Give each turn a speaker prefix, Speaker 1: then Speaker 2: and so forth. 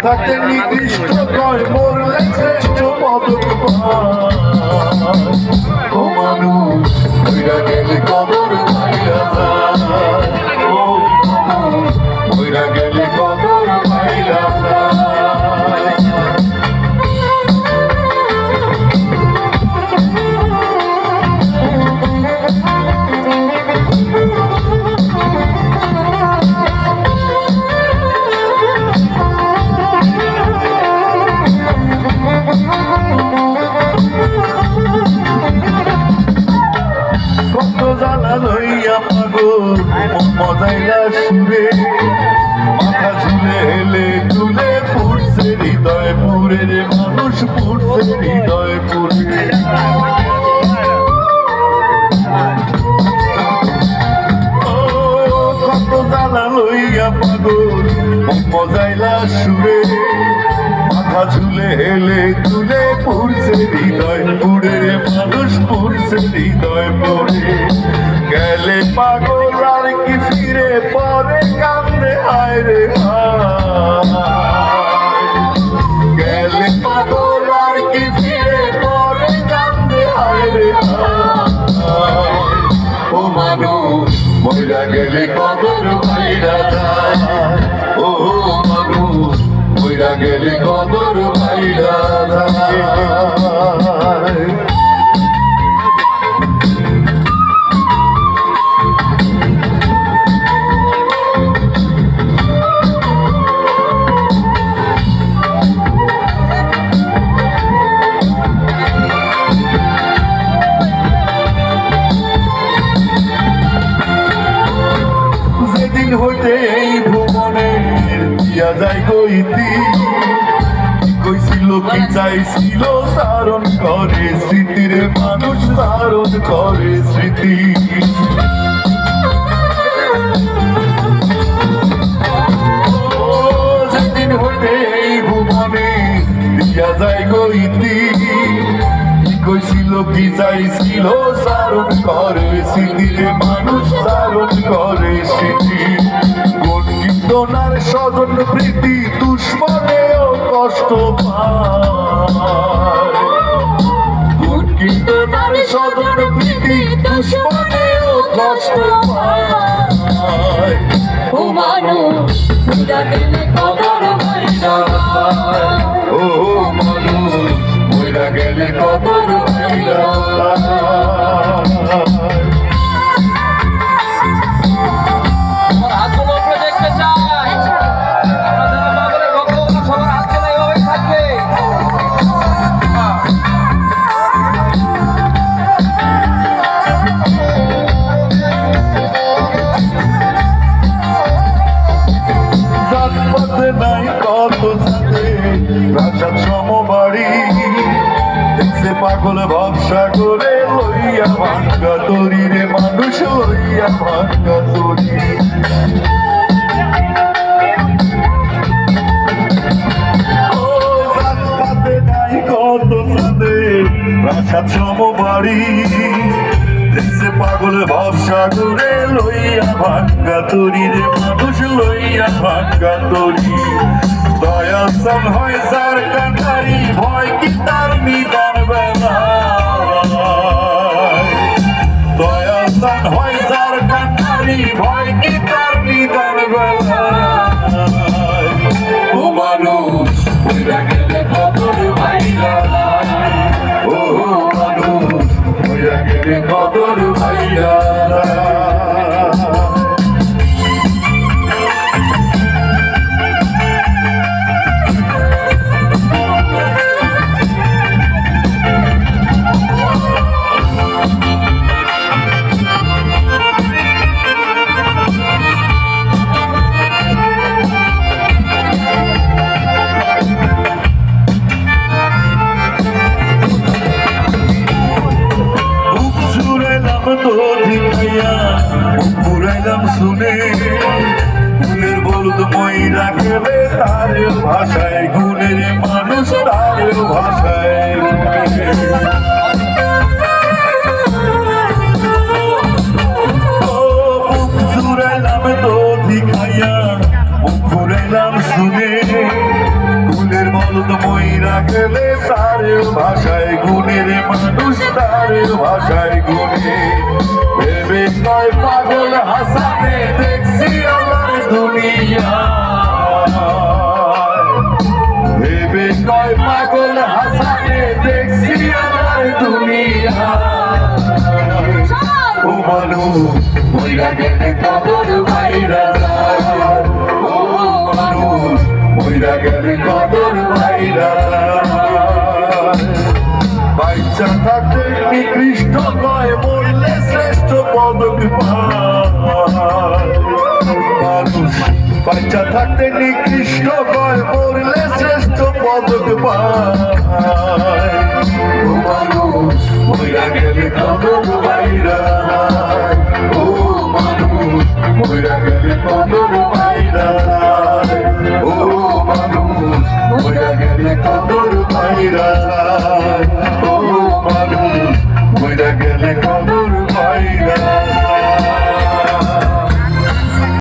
Speaker 1: থাকে নির্দিষ্ট কয় মরলে শ্রেষ্ঠ পদক ও মানুষ কইরা গেলে কদর পাইয়া যায় ও মানুষ কইরা গেলে কদর পাইয়া যায় লইয়া পাগল মজাইলা সুরে মাথা ঝুলে হেলে তুলে পুড়ছে হৃদয় পুরে রে মানুষ পুড়ছে হৃদয় পুরে কত জ্বালা লইয়া পাগল মজাইলা সুরে মাথা ঝুলে হেলে তুলে পুড়ছে হৃদয় পুরে রে মানুষ পুড়ছে হৃদয় পুরে গেলে পাগল আর কি ফিরে পরে কান্দে হায় রে গেলে পাগল আর কি ফিরে পরে কান্দে হায় রে ও মানুষ মইরা গেলে কদর পাইরা যায় ও মানুষ মইরা গেলে কদর পাইরা যায় হইতে এই ভুবনের দিয়া যায় গইতি কইছিল কি চাইছিল ধারণ করে স্মৃতির মানুষ ধারণ করে স্মৃতি যেদিন হইতে এই ভুবনে দিয়া যায় গইতি কইছিল কি চাইছিল ধারণ করে স্মৃতির মানুষ ধারণ করে স্মৃতি কীর্তনার স্বজন প্রীতি দুশ্মনেও কষ্ট পায় কীর্তনার স্বজন প্রীতি দুশ্মনেও কষ্ট পায়
Speaker 2: ও মানুষ মইরা গেলে কদর পাইরা যায়
Speaker 1: ও মানুষ মইরা গেলে কদর পাইরা যায় নাই কত সাথে রাজা সমবাড়ি দেখছে পাগল ভবসা করে লইয়া ভাঙ্গা তরি রে মানুষ লইয়া ভাঙ্গা তরি নাই কত সাথে রাজা সমবাড়ি দেখছে পাগল ভবসা করে লইয়া ভাঙ্গা তরি রে মানুষ লইয়া ভাঙ্গা তরি দয়াসান হয় যার কান্ডারি ভয় কি তার নিদান বেলা দয়াসান হয় যার কান্ডারি ভয় কি তার নিদান বেলা ও মানুষ মইরা গেলে কদর পাইরা ও মানুষ মইরা গেলে কদর পাইরা শুনে ফুলের বলদ মইরা গেলে তার ভাষায় গুণের মানুষ তার ভাষায় বুক জুড়াইলাম তো দিখাইয়া বুক ফুরাইলাম শুনে গেলে তার ভাষায় গুণের মানুষ তার ভাষায় গুণে ভেবে কয় পাগল হাসানে দেখছি আমার দুনিয়া ভেবে কয় পাগল হাসানে দেখছি আমার দুনিয়া ও মানুষ মইরা গেলে কবর ভাইরা যায় ও মানুষ মইরা গেলে কবর ভাইরা বাইচা থাকতে নিকৃষ্ট কয় মরলে শ্রেষ্ঠ পদক পায় মানুষ বাইচা থাকতে নিকৃষ্ট কয়